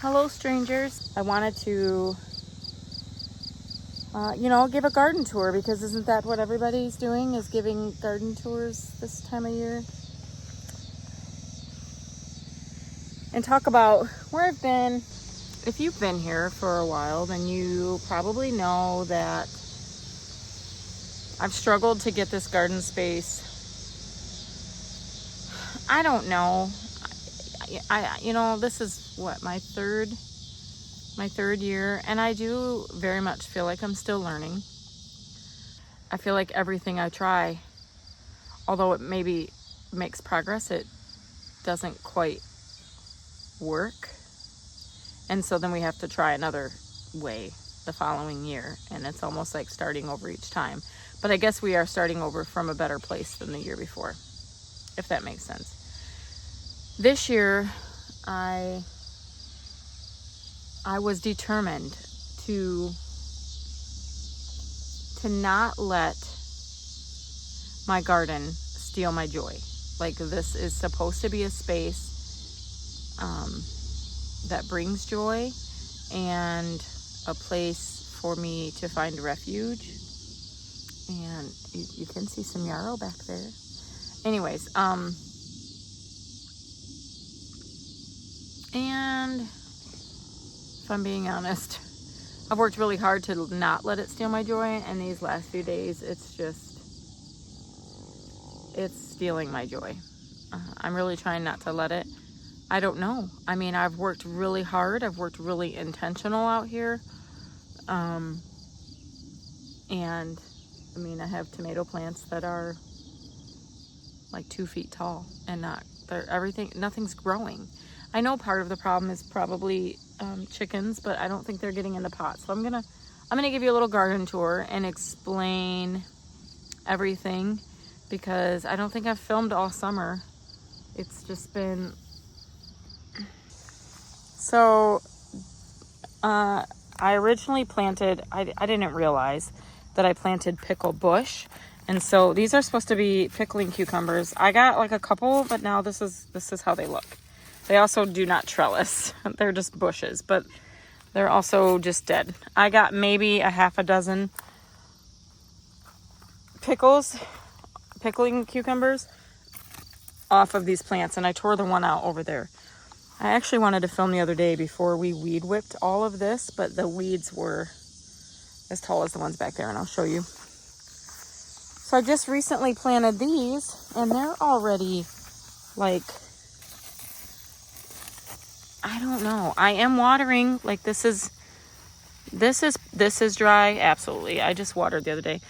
Hello strangers. I wanted to give a garden tour, because isn't that what everybody's doing, is giving garden tours this time of year? And talk about where I've been. If you've been here for a while, then you probably know that I've struggled to get this garden space. I don't know. This is what, my third year, and I do very much feel like I'm still learning. I feel like everything I try, although it maybe makes progress, it doesn't quite work. And so then we have to try another way the following year, and it's almost like starting over each time. But I guess we are starting over from a better place than the year before, if that makes sense. This year, I was determined to not let my garden steal my joy. Like, this is supposed to be a space that brings joy and a place for me to find refuge. And you can see some yarrow back there. Anyways, and if I'm being honest, I've worked really hard to not let it steal my joy, and these last few days, it's stealing my joy. I'm really trying not to let it. I don't know. I mean, I've worked really hard. I've worked really intentional out here. And I mean, I have tomato plants that are like 2 feet tall, and nothing's growing. I know part of the problem is probably chickens, but I don't think they're getting in the pot. So I'm gonna give you a little garden tour and explain everything, because I don't think I've filmed all summer. It's just been so. I originally planted. I didn't realize that I planted pickle bush, and so these are supposed to be pickling cucumbers. I got like a couple, but now this is how they look. They also do not trellis. They're just bushes, but they're also just dead. I got maybe a half a dozen pickling cucumbers off of these plants, and I tore the one out over there. I actually wanted to film the other day before we weed whipped all of this, but the weeds were as tall as the ones back there, and I'll show you. So I just recently planted these, and they're already like, I don't know. I am watering. Like, this is dry. Absolutely. I just watered the other day.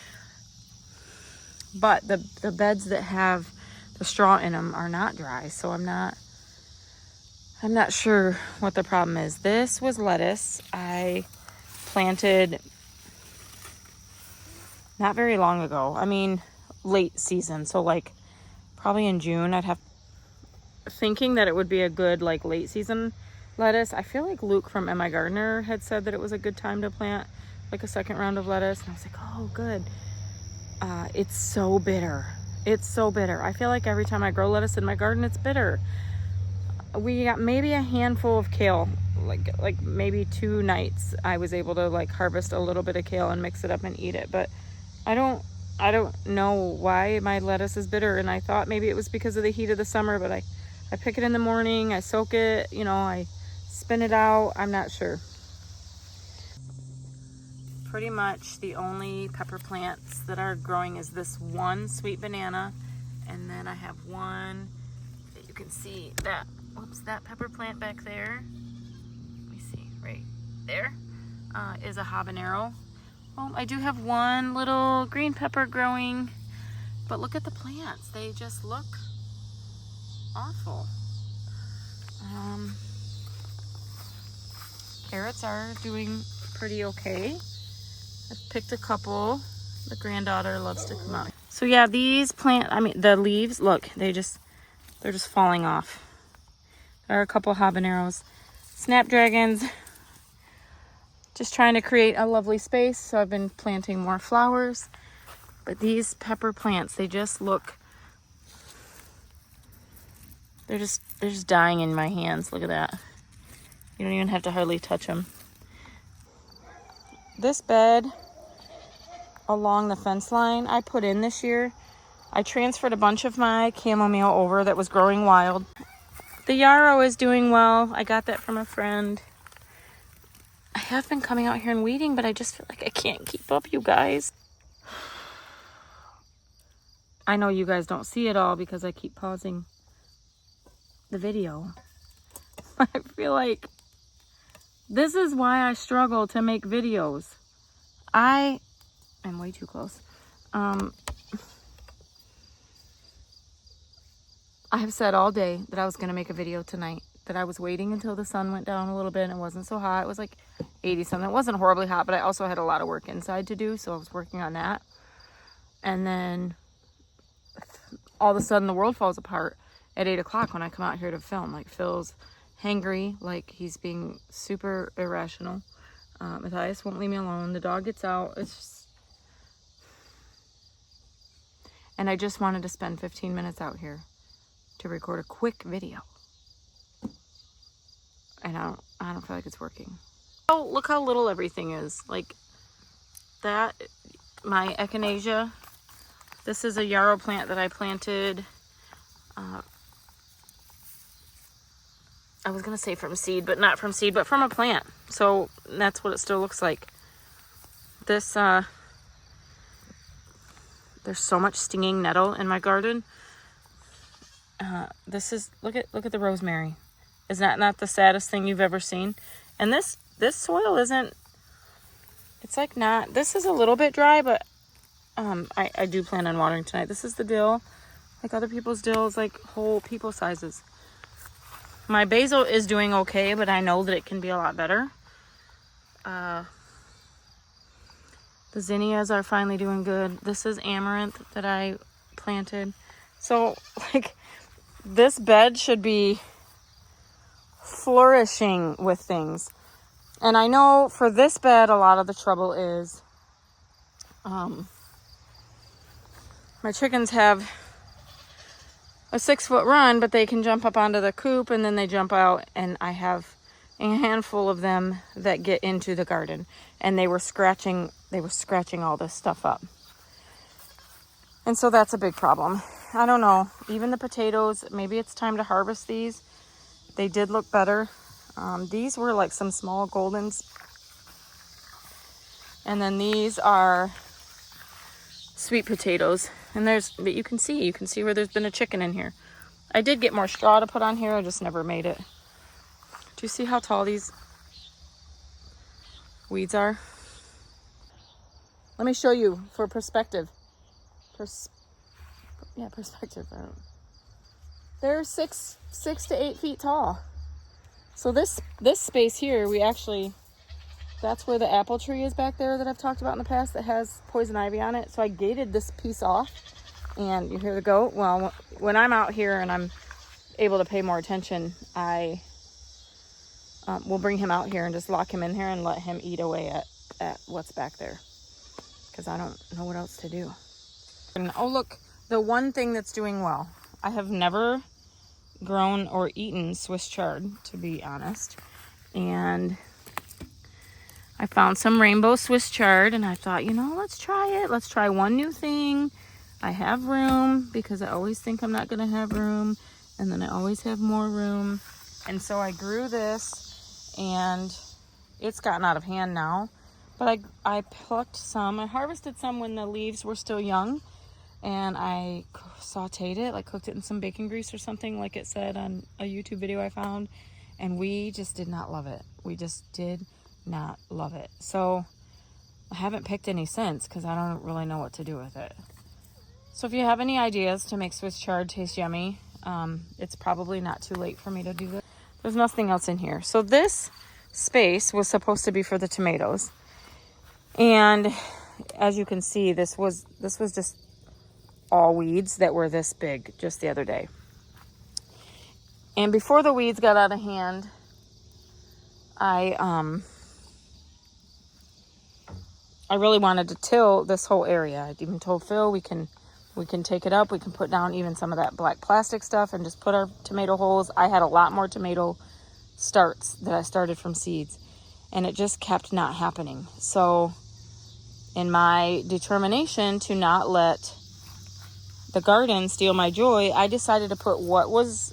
But the beds that have the straw in them are not dry, so I'm not sure what the problem is. This was lettuce I planted not very long ago. I mean, late season. So like probably in June, thinking that it would be a good like late season lettuce. I feel like Luke from Am I Gardener had said that it was a good time to plant like a second round of lettuce. And I was like, oh, good. It's so bitter. It's so bitter. I feel like every time I grow lettuce in my garden, it's bitter. We got maybe a handful of kale, like maybe 2 nights I was able to like harvest a little bit of kale and mix it up and eat it. But I don't know why my lettuce is bitter, and I thought maybe it was because of the heat of the summer, but I pick it in the morning, I soak it, I spin it out. I'm not sure. Pretty much the only pepper plants that are growing is this one sweet banana, and then I have one that you can see that pepper plant back there. Let me see, right there is a habanero. Well, I do have one little green pepper growing, but look at the plants. They just look awful. Carrots are doing pretty okay. I picked a couple. The granddaughter loves to come out. So yeah, these the leaves, look, they're just falling off. There are a couple habaneros. Snapdragons. Just trying to create a lovely space, so I've been planting more flowers. But these pepper plants, they just look, they're just dying in my hands. Look at that. You don't even have to hardly touch them. This bed along the fence line I put in this year. I transferred a bunch of my chamomile over that was growing wild. The yarrow is doing well. I got that from a friend. I have been coming out here and weeding, but I just feel like I can't keep up, you guys. I know you guys don't see it all because I keep pausing the video. I feel like this is why I struggle to make videos. I am way too close. I have said all day that I was going to make a video tonight, that I was waiting until the sun went down a little bit and it wasn't so hot. It was like 80 something. It wasn't horribly hot, but I also had a lot of work inside to do, so I was working on that. And then all of a sudden the world falls apart at 8 o'clock when I come out here to film. Like, Phil's hangry, like he's being super irrational. Matthias won't leave me alone. The dog gets out. It's just... And I just wanted to spend 15 minutes out here to record a quick video. And I don't feel like it's working. Oh, look how little everything is. Like that, my echinacea. This is a yarrow plant that I planted. I was gonna say from seed, but not from seed, but from a plant. So that's what it still looks like. This, there's so much stinging nettle in my garden. This is, look at the rosemary. Is that not the saddest thing you've ever seen? And this soil isn't, it's like not, this is a little bit dry, but I do plan on watering tonight. This is the dill. Like other people's dill is like whole people sizes. My basil is doing okay, but I know that it can be a lot better. The zinnias are finally doing good. This is amaranth that I planted. So, like, this bed should be flourishing with things. And I know for this bed, a lot of the trouble is my chickens have a 6-foot run, but they can jump up onto the coop and then they jump out, and I have a handful of them that get into the garden, and they were scratching all this stuff up. And so that's a big problem. I don't know, even the potatoes, maybe it's time to harvest these. They did look better. These were like some small goldens. And then these are sweet potatoes. And but you can see where there's been a chicken in here. I did get more straw to put on here. I just never made it. Do you see how tall these weeds are? Let me show you for perspective. Perspective. They're 6 to 8 feet tall. So this space here, that's where the apple tree is back there that I've talked about in the past that has poison ivy on it. So I gated this piece off, and you hear the goat. Well, when I'm out here and I'm able to pay more attention, I will bring him out here and just lock him in here and let him eat away at what's back there, because I don't know what else to do. And oh, look, the one thing that's doing well. I have never grown or eaten Swiss chard, to be honest. And I found some rainbow Swiss chard, and I thought, let's try it. Let's try one new thing. I have room, because I always think I'm not going to have room, and then I always have more room. And so I grew this, and it's gotten out of hand now. But I plucked some. I harvested some when the leaves were still young, and I sauteed it, like cooked it in some bacon grease or something, like it said on a YouTube video I found, and we just did not love it. We just did not love it. So I haven't picked any since, because I don't really know what to do with it. So if you have any ideas to make Swiss chard taste yummy, it's probably not too late for me to do that. There's nothing else in here. So this space was supposed to be for the tomatoes, and as you can see, this was just all weeds that were this big just the other day. And before the weeds got out of hand, I really wanted to till this whole area. I even told Phil we can take it up. We can put down even some of that black plastic stuff and just put our tomato holes. I had a lot more tomato starts that I started from seeds, and it just kept not happening. So in my determination to not let the garden steal my joy, I decided to put what was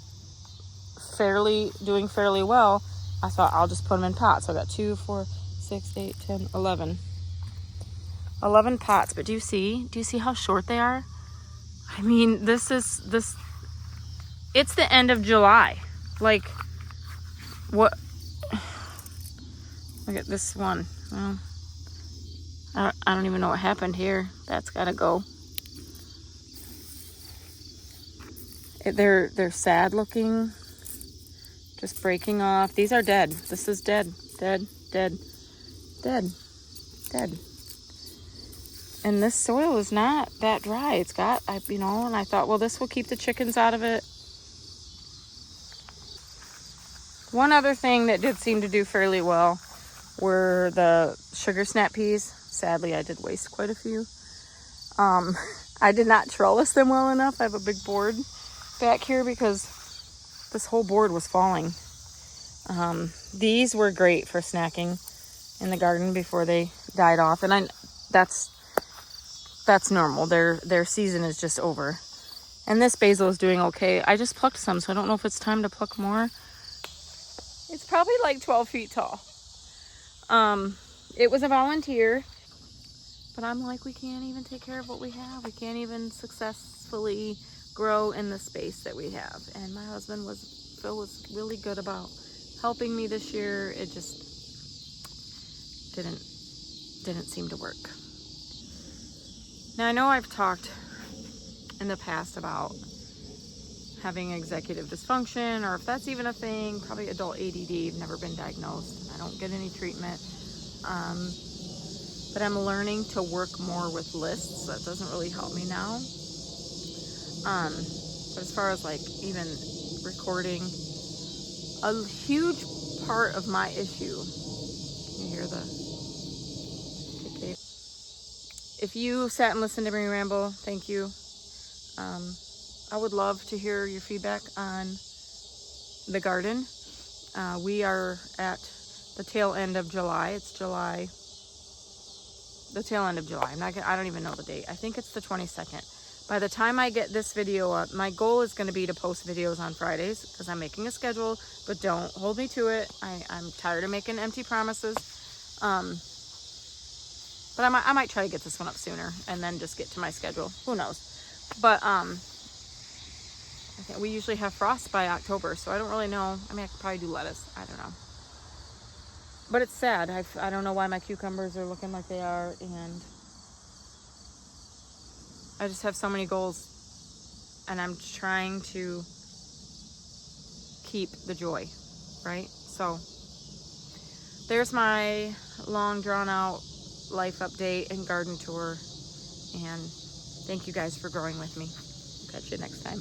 doing fairly well. I thought I'll just put them in pots. So I got 2, 4, 6, 8, 10, 11 pots. But do you see how short they are? I mean, it's the end of July. Like, what? Look at this one. Well, I don't even know what happened here. That's gotta go. They're sad looking, just breaking off. These are dead. This is dead. And this soil is not that dry. It's got, and I thought, well, this will keep the chickens out of it. One other thing that did seem to do fairly well were the sugar snap peas. Sadly, I did waste quite a few. I did not trellis them well enough. I have a big board back here because this whole board was falling. These were great for snacking in the garden before they died off, and that's normal. Their season is just over. And this basil is doing okay. I just plucked some, so I don't know if it's time to pluck more. It's probably like 12 feet tall. It was a volunteer, but I'm like, we can't even take care of what we have. We can't even successfully grow in the space that we have. And my husband Phil was really good about helping me this year. It just didn't seem to work. Now, I know I've talked in the past about having executive dysfunction, or if that's even a thing, probably adult ADD. I've never been diagnosed. I don't get any treatment. But I'm learning to work more with lists. That doesn't really help me now. But as far as like even recording, a huge part of my issue, you hear the KK. If you sat and listened to me ramble, thank you. I would love to hear your feedback on the garden. We are at the tail end of July. It's the tail end of July. I don't even know the date. I think it's the 22nd. By the time I get this video up, my goal is going to be to post videos on Fridays because I'm making a schedule, but don't hold me to it. I'm tired of making empty promises. But I might try to get this one up sooner and then just get to my schedule. Who knows? But I think we usually have frost by October, so I don't really know. I mean, I could probably do lettuce. I don't know. But it's sad. I don't know why my cucumbers are looking like they are, and I just have so many goals, and I'm trying to keep the joy, right? So there's my long drawn out life update and garden tour, and thank you guys for growing with me. Catch you next time.